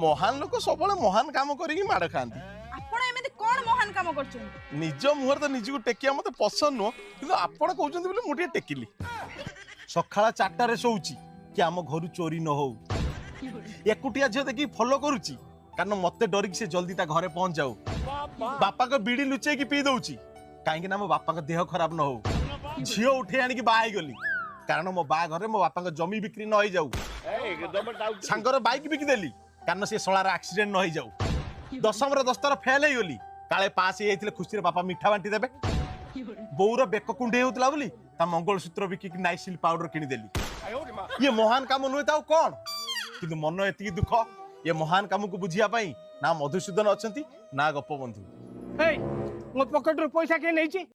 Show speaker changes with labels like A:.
A: महान लोक सब महान काम करी माड़ खाती
B: आपण एमिति कोन महान काम करछन
A: निज मुहर तो निजको टेकिया मत पसंद नुह कि आपण कहते बोले मुझे टेकिली सकाळ 4टार शोची कि आम घर चोरी न हो एकुटिया झील देखिए फॉलो करुच्ची कारण मत डरिक से जल्दी ता घरे पहुंच जाऊ बापा को बीड़ी लुचे की पी दउची कहीं मो बापा को देह खराब न हो झील उठे आनी बाहा गली कारण मो बा घरे मो बापा जमी बिक्री न हो जाऊ सांगर बाइक बिकिदेली कारण से शलार एक्सीडेंट न हो जाऊ दशम 10 थर फेल हो गली काले पास हो खुशी बापा मिठा बांटी देबे बोर बेक कुंडे होता बोली मंगलसूत्र बिकिक नाइसिल पाउडर किनीदेली ये महान काम नुहे तो कौन कि मन एति दुख ये महान काम को बुझिया ना मधुसूदन अच्छा ना गोपबंधु
C: मो पकेट पैसा किए नहीं